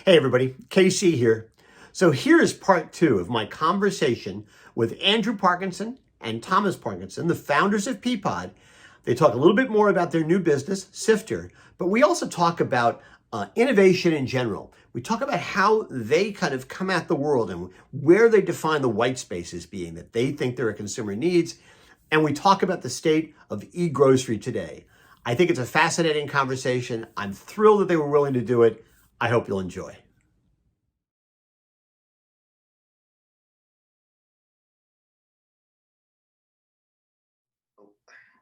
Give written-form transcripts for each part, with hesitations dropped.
Hey everybody, KC here. So here is part two of my conversation with Andrew Parkinson and Thomas Parkinson, the founders of Peapod. They talk a little bit more about their new business, Sifter, but we also talk about innovation in general. We talk about how they kind of come at the world and where they define the white spaces being that they think there are consumer needs. And we talk about the state of e-grocery today. I think it's a fascinating conversation. I'm thrilled that they were willing to do it. I hope you'll enjoy.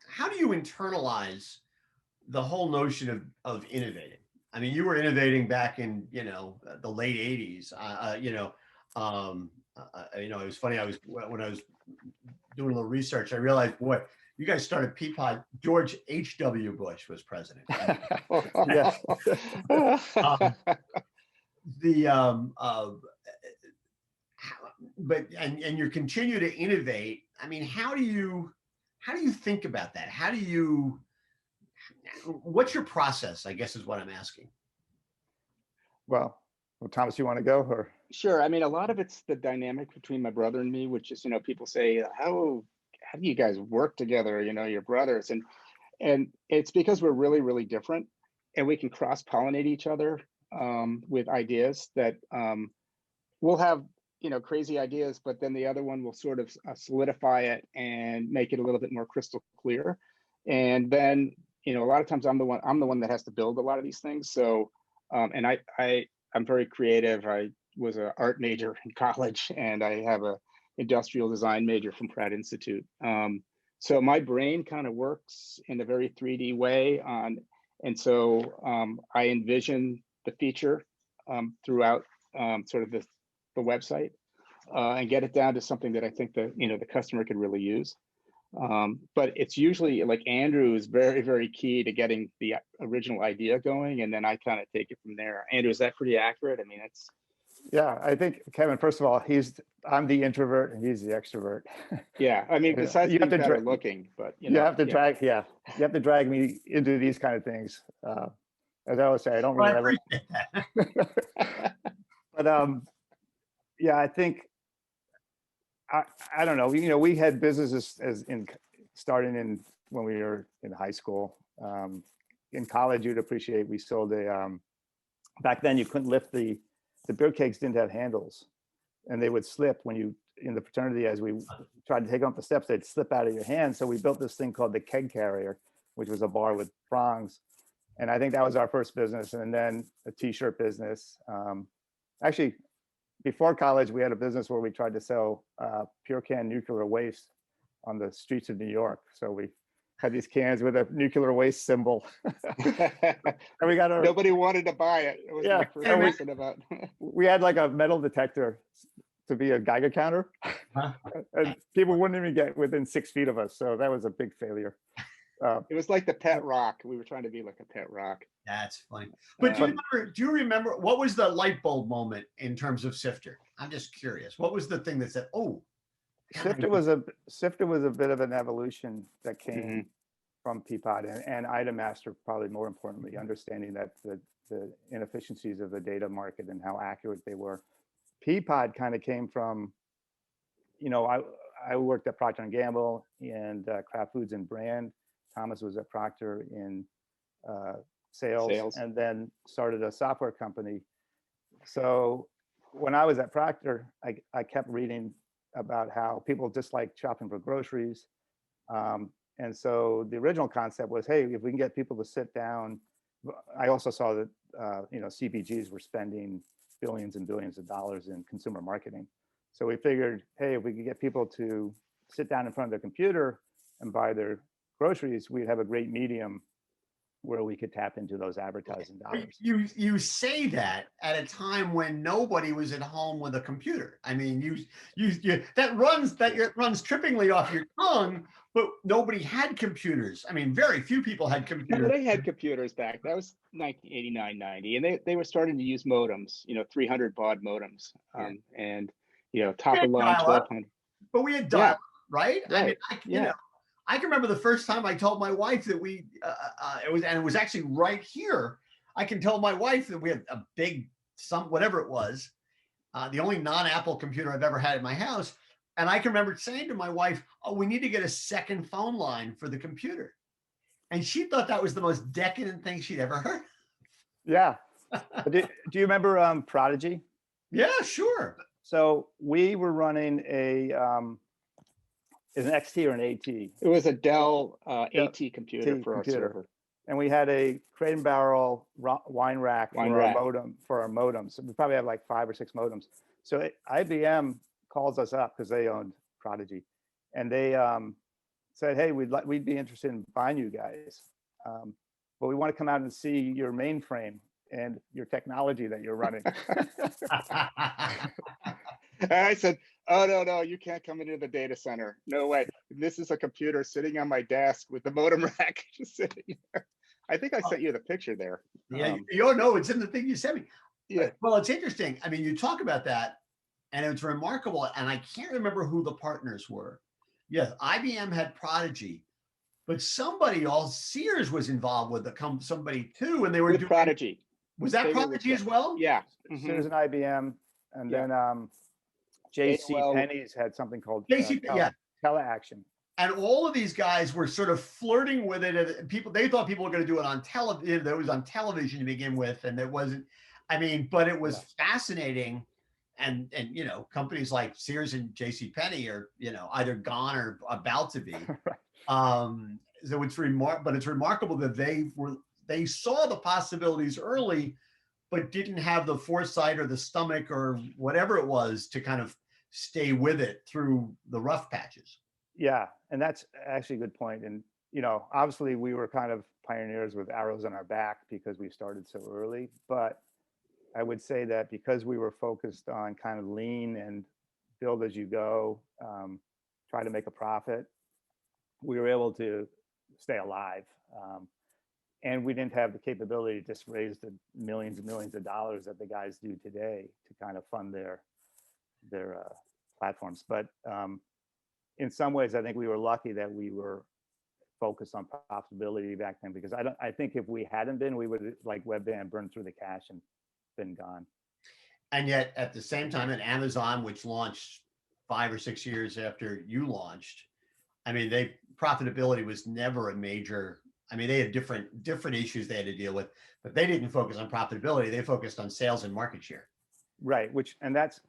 How do you internalize the whole notion of innovating? I mean, you were innovating back in, the late 80s. It was funny. When I was doing a little research, I realized, boy, you guys started Peapod. George H.W. Bush was president. Yeah. But you continue to innovate. I mean, how do you think about that? What's your process, I guess, is what I'm asking. Well, Thomas, you want to go or? Sure. I mean, a lot of it's the dynamic between my brother and me, which is, people say, how do you guys work together? You're brothers. And it's because we're really, really different, and we can cross-pollinate each other with ideas that we'll have, crazy ideas, but then the other one will sort of solidify it and make it a little bit more crystal clear. And then, a lot of times I'm the one that has to build a lot of these things. So, and I'm very creative. I was an art major in college, and I have a industrial design major from Pratt Institute. So my brain kind of works in a very 3D way and so I envision the feature throughout sort of the website and get it down to something that I think that, the customer could really use. But it's usually like Andrew is very, very key to getting the original idea going, and then I kind of take it from there. Andrew, is that pretty accurate? I mean, it's. Yeah, I think, Kevin, first of all, I'm the introvert and he's the extrovert. Yeah, I mean, besides being better looking, but you have to drag me into these kind of things. As I always say, I don't really but yeah, I think I don't know. We had businesses starting when we were in high school. In college, you'd appreciate we sold back then you couldn't lift the beer kegs didn't have handles, and they would slip when you in the fraternity as we tried to take them up the steps, they'd slip out of your hand. So we built this thing called the keg carrier, which was a bar with prongs. And I think that was our first business. And then a t-shirt business. Actually, before college, we had a business where we tried to sell pure can nuclear waste on the streets of New York. So we had these cans with a nuclear waste symbol. And we got nobody wanted to buy it. It was my first lesson about. We had like a metal detector to be a Geiger counter, and people wouldn't even get within 6 feet of us. So that was a big failure. It was like the pet rock. We were trying to be like a pet rock. That's funny. But do you remember what was the light bulb moment in terms of Sifter? I'm just curious. What was the thing that said, "Oh"? Sifter was a bit of an evolution that came from Peapod and Item Master, probably more importantly, understanding that the inefficiencies of the data market and how accurate they were. Peapod kind of came from, I worked at Procter & Gamble and Kraft Foods and Brand. Thomas was at Procter in sales, and then started a software company. So when I was at Procter, I kept reading about how people dislike shopping for groceries. And so the original concept was, hey, if we can get people to sit down. I also saw that, CPGs were spending billions and billions of dollars in consumer marketing. So we figured, hey, if we could get people to sit down in front of their computer and buy their groceries, we'd have a great medium where we could tap into those advertising dollars. You say that at a time when nobody was at home with a computer. I mean, that runs trippingly off your tongue, but nobody had computers. I mean, very few people had computers. They had computers back. That was 1989, 90, and they were starting to use modems, 300 baud modems, and top of line 1200. But we had dial-up, right? Right. I mean, I can remember the first time I told my wife that it was actually right here. I can tell my wife that we had a big whatever it was, the only non-Apple computer I've ever had in my house. And I can remember saying to my wife, "Oh, we need to get a second phone line for the computer." And she thought that was the most decadent thing she'd ever heard. Yeah. Do you remember Prodigy? Yeah, sure. So we were running is an XT or an AT? It was a Dell Yeah, AT computer for our server. And we had a Crate and Barrel wine rack for our modem, for our modems. We probably have like 5 or 6 modems. So IBM calls us up because they owned Prodigy, and they said, "Hey, we'd be interested in buying you guys, but we want to come out and see your mainframe and your technology that you're running." And I said, "Oh, no, you can't come into the data center. No way. This is a computer sitting on my desk with the modem rack just sitting there." I think I sent you the picture there. Yeah, no, it's in the thing you sent me. Yeah. Well, it's interesting. I mean, you talk about that, and it's remarkable. And I can't remember who the partners were. Yes, IBM had Prodigy, but somebody else, Sears was involved with somebody too, and they were doing Prodigy. Was that Prodigy as well? Yeah. Sears and IBM, and then J.C. Penney's had something called Teleaction. And all of these guys were sort of flirting with it. And they thought people were going to do it on television. That was on television to begin with, and it wasn't. I mean, but it was fascinating. And companies like Sears and J.C. Penney are either gone or about to be. So it's remarkable that they saw the possibilities early, but didn't have the foresight or the stomach or whatever it was to kind of stay with it through the rough patches. Yeah, and that's actually a good point. And obviously we were kind of pioneers with arrows on our back because we started so early. But I would say that because we were focused on kind of lean and build as you go, try to make a profit, we were able to stay alive. And we didn't have the capability to just raise the millions and millions of dollars that the guys do today to kind of fund their platforms. But in some ways, I think we were lucky that we were focused on profitability back then, because I think if we hadn't been, we would, like Webvan, burned through the cash and been gone. And yet at the same time, at Amazon, which launched 5 or 6 years after you launched, I mean, profitability was never a major. I mean, they had different issues they had to deal with, but they didn't focus on profitability. They focused on sales and market share. Right. That's,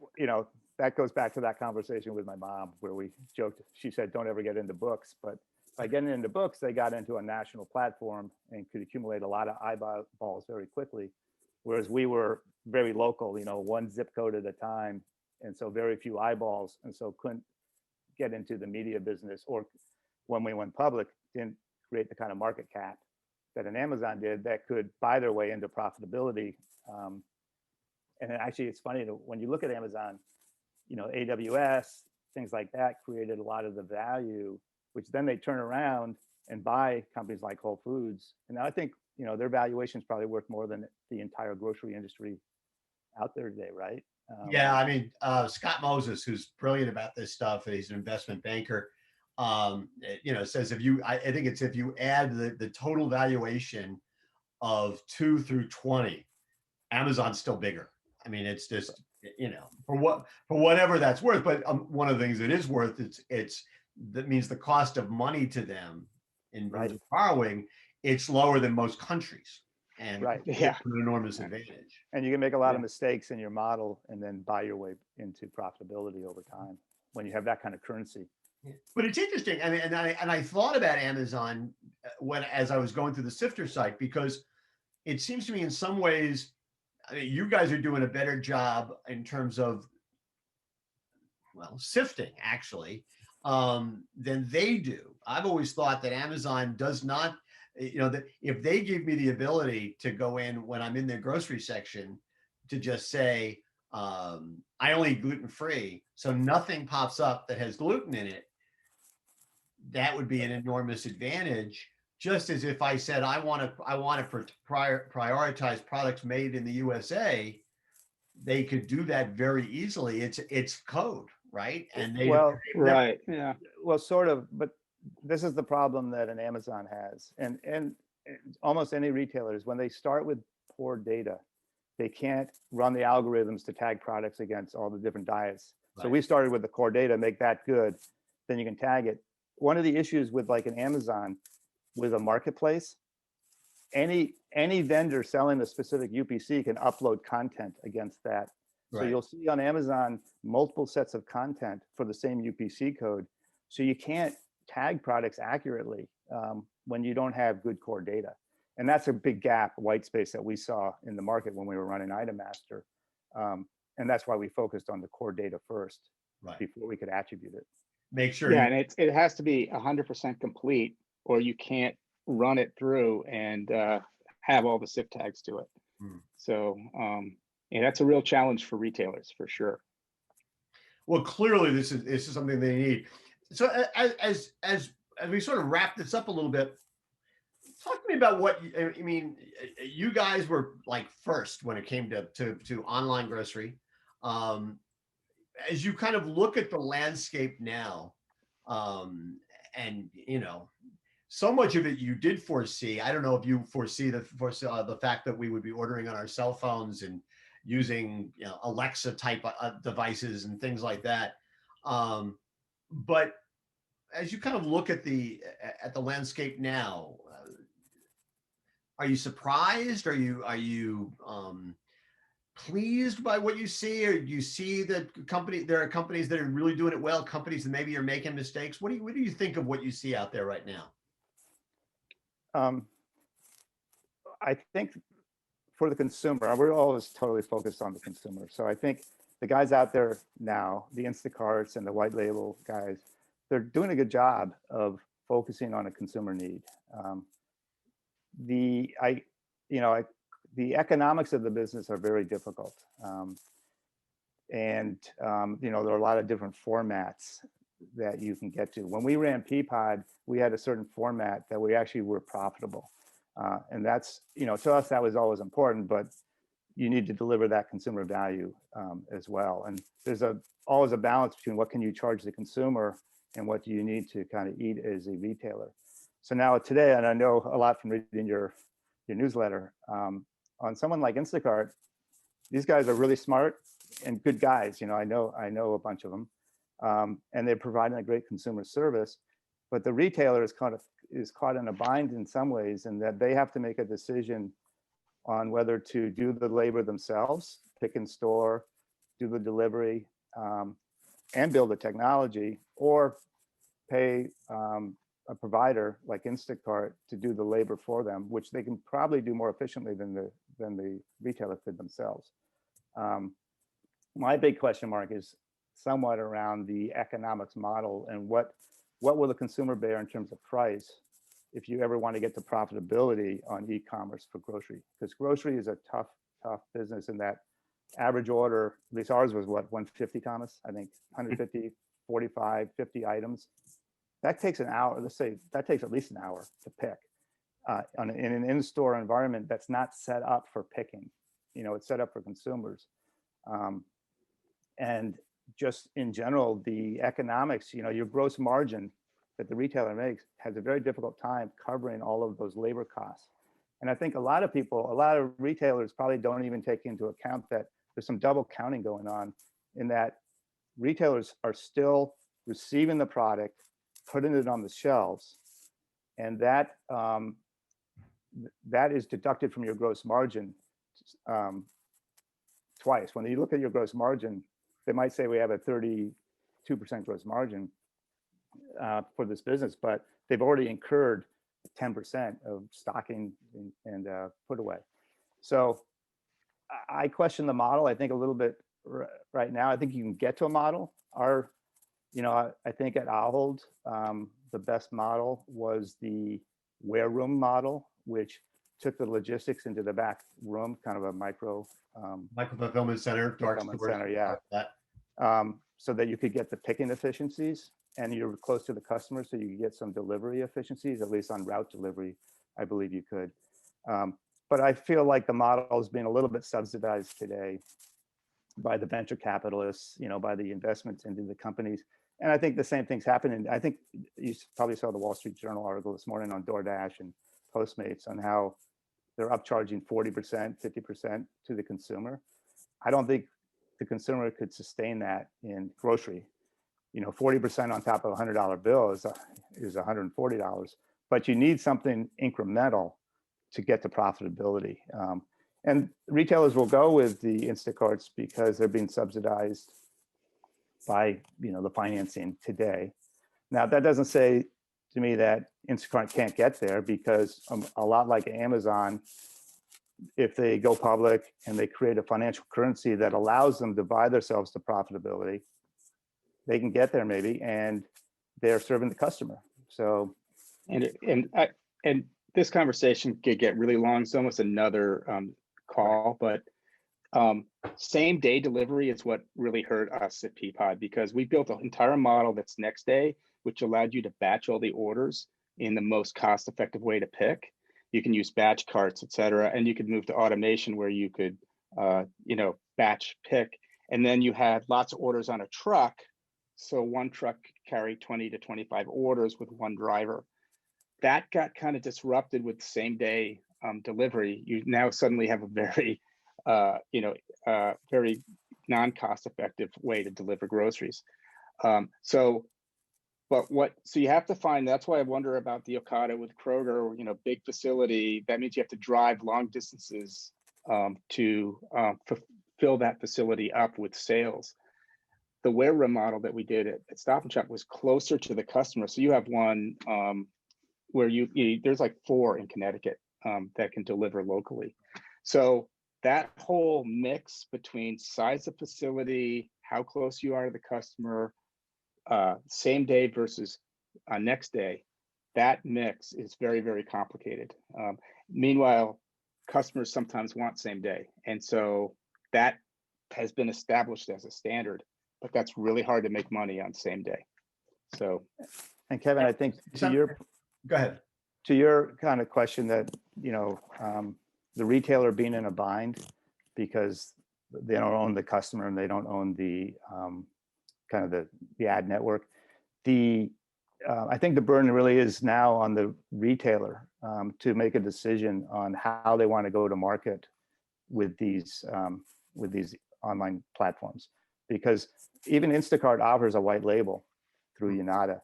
that goes back to that conversation with my mom where we joked. She said, "Don't ever get into books." But by getting into books, they got into a national platform and could accumulate a lot of eyeballs very quickly. Whereas we were very local, one zip code at a time. And so very few eyeballs. And so couldn't get into the media business, or when we went public, didn't create the kind of market cap that an Amazon did that could buy their way into profitability. And actually, it's funny that when you look at Amazon, AWS, things like that created a lot of the value, which then they turn around and buy companies like Whole Foods. And I think, their valuation is probably worth more than the entire grocery industry out there today, right? Yeah, I mean, Scott Moses, who's brilliant about this stuff, he's an investment banker, says if you add the total valuation of 2 through 20, Amazon's still bigger. I mean, it's just, for whatever that's worth. But one of the things it is worth, that means the cost of money to them in borrowing, it's lower than most countries. And it's an enormous advantage. And you can make a lot of mistakes in your model and then buy your way into profitability over time when you have that kind of currency. But it's interesting. I mean, and I thought about Amazon as I was going through the Sifter site, because it seems to me in some ways, you guys are doing a better job in terms of, sifting actually, than they do. I've always thought that Amazon does not, that if they give me the ability to go in when I'm in their grocery section to just say, I only eat gluten-free, so nothing pops up that has gluten in it, that would be an enormous advantage. Just as if I said, I want to prioritize products made in the USA, they could do that very easily. It's code, right? And well, sort of, but this is the problem that an Amazon has, and almost any retailer is when they start with poor data, they can't run the algorithms to tag products against all the different diets. So Right. we started with the core data, make that good, then you can tag it. One of the issues with like an Amazon, with a marketplace, any vendor selling a specific UPC can upload content against that. So Right. you'll see on Amazon multiple sets of content for the same UPC code. So you can't tag products accurately when you don't have good core data. And that's a big gap, white space that we saw in the market when we were running Item Master. And that's why we focused on the core data first Right. before we could attribute it. Make sure Yeah, you, and it has to be 100% complete, or you can't run it through and have all the SIP tags to it. Hmm. So, yeah, that's a real challenge for retailers for sure. well, clearly this is something they need. So as we sort of wrap this up a little bit, talk to me about what I mean. You guys were like first when it came to online grocery. Um, as you kind of look at the landscape now, and so much of it you did foresee. I don't know if you foresee the fact that we would be ordering on our cell phones and using Alexa type devices and things like that. But as you kind of look at the landscape now, are you surprised? Are you pleased by what you see, or do you see that there are companies that are really doing it well, companies that maybe are making mistakes? What do you think of what you see out there right now? I think for the consumer, we're always totally focused on the consumer. So I think the guys out there now, the Instacarts and the white label guys, they're doing a good job of focusing on a consumer need. The economics of the business are very difficult. And there are a lot of different formats that you can get to. When we ran Peapod, we had a certain format that we actually were profitable. And that's, to us, that was always important, but you need to deliver that consumer value as well. And there's always a balance between what can you charge the consumer and what do you need to kind of eat as a retailer. So now today, and I know a lot from reading your newsletter, on someone like Instacart, these guys are really smart and good guys. I know a bunch of them, and they're providing a great consumer service. But the retailer is caught in a bind in some ways, in that they have to make a decision on whether to do the labor themselves, pick in store, do the delivery, and build the technology, or pay a provider like Instacart to do the labor for them, which they can probably do more efficiently than the retailer could themselves. My big question mark is somewhat around the economics model and what will the consumer bear in terms of price if you ever want to get to profitability on e-commerce for grocery, because grocery is a tough business in that average order, at least ours was what, 150, Thomas? I think 150, 45, 50 items. That takes an hour. Let's say that takes at least an hour to pick in an in-store environment that's not set up for picking. It's set up for consumers. And just in general, the economics, your gross margin that the retailer makes has a very difficult time covering all of those labor costs. And I think a lot of retailers probably don't even take into account that there's some double counting going on, in that retailers are still receiving the product, putting it on the shelves, and that is deducted from your gross margin twice. When you look at your gross margin, they might say we have a 32% gross margin for this business, but they've already incurred 10% of stocking and put away. So I question the model, I think, a little bit right now. I think you can get to a model. I think at Ahold, the best model was the ware room model, which took the logistics into the back room, kind of a micro fulfillment center, dark fulfillment stores, center, yeah. So that you could get the picking efficiencies, and you're close to the customer, so you could get some delivery efficiencies, at least on route delivery, I believe you could. But I feel like the model is being a little bit subsidized today by the venture capitalists, by the investments into the companies. And I think the same thing's happening. I think you probably saw the Wall Street Journal article this morning on DoorDash and Postmates on how they're upcharging 40%, 50% to the consumer. I don't think the consumer could sustain that in grocery. 40% on top of $100 bill is $140, but you need something incremental to get to profitability. And retailers will go with the Instacarts because they're being subsidized by the financing today. Now, that doesn't say to me that Instacart can't get there, because a lot like Amazon, if they go public and they create a financial currency that allows them to buy themselves to profitability, they can get there maybe, and they're serving the customer. So, and this conversation could get really long. It's almost another call, but same day delivery is what really hurt us at Peapod, because we built an entire model that's next day, which allowed you to batch all the orders in the most cost-effective way to pick. You can use batch carts, et cetera, and you could move to automation where you could, batch pick, and then you had lots of orders on a truck. So one truck carried 20 to 25 orders with one driver. That got kind of disrupted with same day delivery. You now suddenly have a very, very non-cost effective way to deliver groceries. So you have to find, that's why I wonder about the Okada with Kroger, big facility. That means you have to drive long distances to fill that facility up with sales. The wareroom model that we did at Stop & Shop was closer to the customer. So you have one where there's like 4 in Connecticut that can deliver locally. So that whole mix between size of facility, how close you are to the customer, same day versus next day, that mix is very, very complicated. Meanwhile, customers sometimes want same day. And so that has been established as a standard, but that's really hard to make money on same day. So, and Kevin, I think go ahead. To your kind of question that, the retailer being in a bind because they don't own the customer and they don't own the kind of the ad network. I think the burden really is now on the retailer to make a decision on how they want to go to market with these online platforms, because even Instacart offers a white label through Yanada,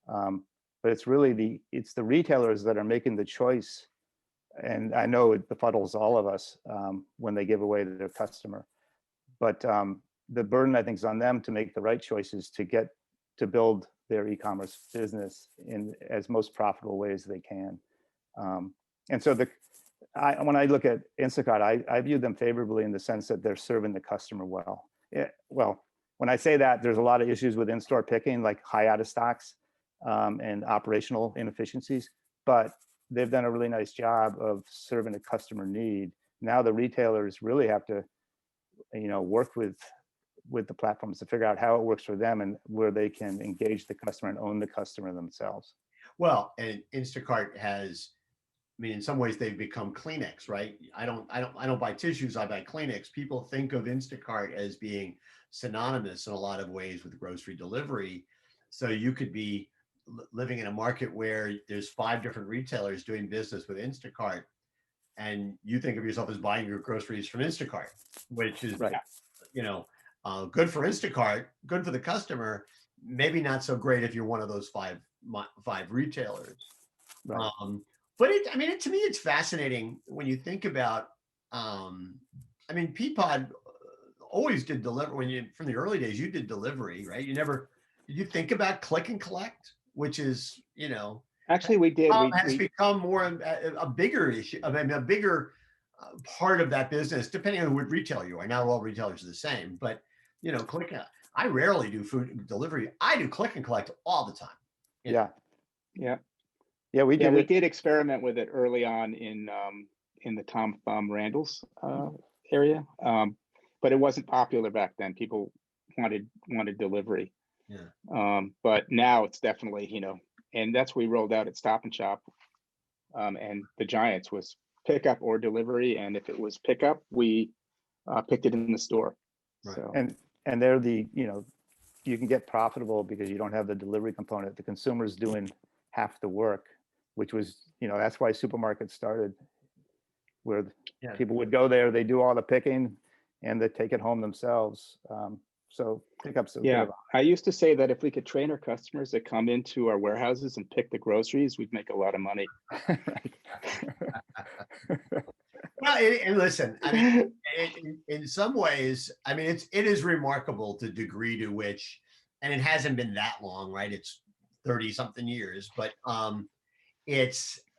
but it's really the retailers that are making the choice. And I know it befuddles all of us when they give away to their customer, but the burden, I think, is on them to make the right choices to build their e-commerce business in as most profitable ways they can. And so when I look at Instacart, I view them favorably in the sense that they're serving the customer well. Well, when I say that, there's a lot of issues with in-store picking, like high out of stocks and operational inefficiencies, but they've done a really nice job of serving a customer need. Now the retailers really have to, work with the platforms to figure out how it works for them and where they can engage the customer and own the customer themselves. Well, and Instacart has, in some ways they've become Kleenex, right? I don't buy tissues, I buy Kleenex. People think of Instacart as being synonymous in a lot of ways with grocery delivery. So you could be living in a market where there's 5 different retailers doing business with Instacart, and you think of yourself as buying your groceries from Instacart, which is, right. Good for Instacart, good for the customer, maybe not so great if you're one of those five retailers. Right. But to me, it's fascinating when you think about, Peapod always did deliver. From the early days, you did delivery, right? Did you think about click and collect, which is, actually we did. Has become more a bigger issue. A bigger part of that business, depending on what retailer you are. Not all retailers are the same, but I rarely do food delivery. I do click and collect all the time. Yeah. We did experiment with it early on in the Tom Thumb Randall's area, but it wasn't popular back then. People wanted delivery. Yeah. But now it's definitely, and that's what we rolled out at Stop & Shop. And the Giants was pickup or delivery, and if it was pickup, we picked it in the store. Right. So. And they're you can get profitable because you don't have the delivery component. The consumer's doing half the work, which was, that's why supermarkets started where Yeah. people would go there, they do all the picking, and they take it home themselves. So pickup's a bit Yeah, of I used to say that if we could train our customers to come into our warehouses and pick the groceries, we'd make a lot of money. Well, and listen, I mean, in some ways, I mean, it is remarkable the degree to which, and it hasn't been that long, right? It's 30 something years, but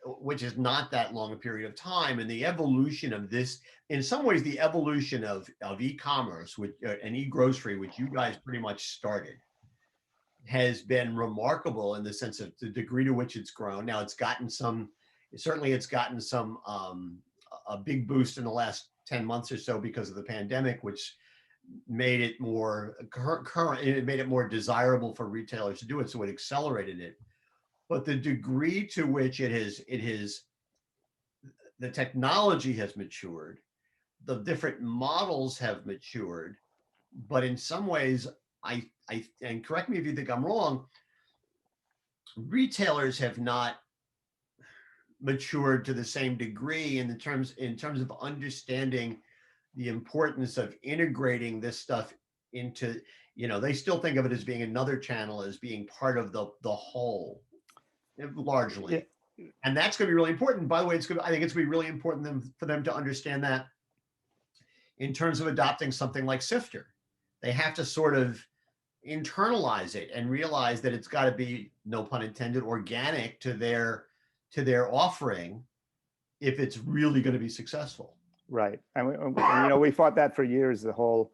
which is not that long a period of time, and the evolution of this, in some ways, the evolution of e-commerce, which and e-grocery, which you guys pretty much started, has been remarkable in the sense of the degree to which it's grown. Now it's gotten some a big boost in the last 10 months or so because of the pandemic, which made it more current. It made it more desirable for retailers to do it, so it accelerated it. But the degree to which the technology has matured, the different models have matured, but in some ways, and correct me if you think I'm wrong, retailers have not matured to the same degree in terms of understanding the importance of integrating this stuff into, they still think of it as being another channel, as being part of the whole, largely. Yeah. And that's going to be really important. By the way, I think it's going to be really important for them to understand that in terms of adopting something like Sifter. They have to sort of internalize it and realize that it's got to be, no pun intended, organic to their offering if it's really going to be successful. Right. And we fought that for years, the whole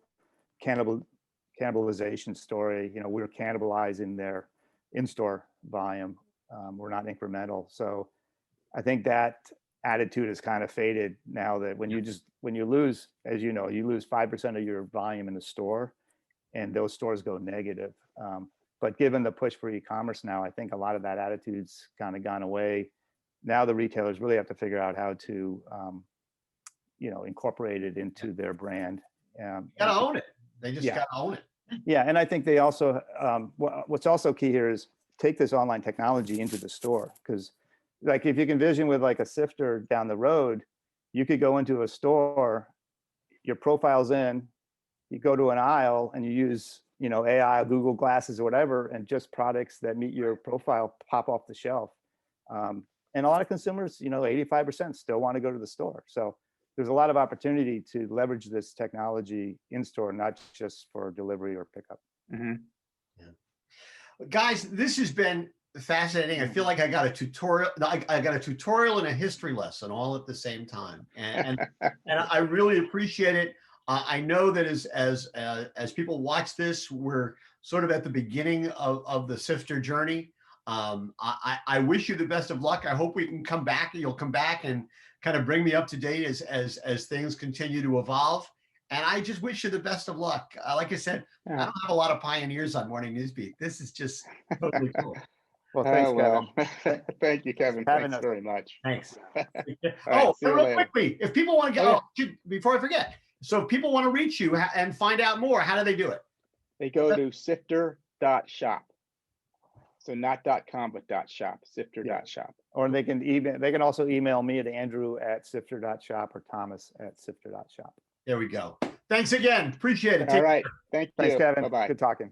cannibalization story. We were cannibalizing their in-store volume. We're not incremental. So I think that attitude has kind of faded now, that when you lose, as you lose 5% of your volume in the store, and those stores go negative. But given the push for e-commerce now, I think a lot of that attitude's kind of gone away. Now the retailers really have to figure out how to, incorporate it into their brand. You gotta own it. They just gotta own it. Yeah, and I think they also, what's also key here is take this online technology into the store, because like if you can vision with like a Sifter down the road, you could go into a store, your profile's in, you go to an aisle and you use, AI, Google Glasses or whatever, and just products that meet your profile pop off the shelf. And a lot of consumers, 85% still want to go to the store. So there's a lot of opportunity to leverage this technology in store, not just for delivery or pickup. Mm-hmm. Yeah. Guys, this has been fascinating. I feel like I got a tutorial. I got a tutorial and a history lesson all at the same time, and I really appreciate it. I know that as people watch this, we're sort of at the beginning of the Sifter journey. I wish you the best of luck. I hope we can come back. You'll come back and kind of bring me up to date as things continue to evolve. And I just wish you the best of luck. Like I said, I don't have a lot of pioneers on Morning Newsbeat. This is just totally cool. Well, thanks, Kevin. Thank you, Kevin. Thanks very much. Thanks. Right, real quickly, if people want to before I forget, so if people want to reach you and find out more, how do they do it? They go to Sifter.shop. So not .com, but .shop, Sifter.shop. Or they can also email me at Andrew@Sifter.shop or Thomas@Sifter.shop. There we go. Thanks again. Appreciate it. All right. Thank you. Thanks, Kevin. Bye-bye. Good talking.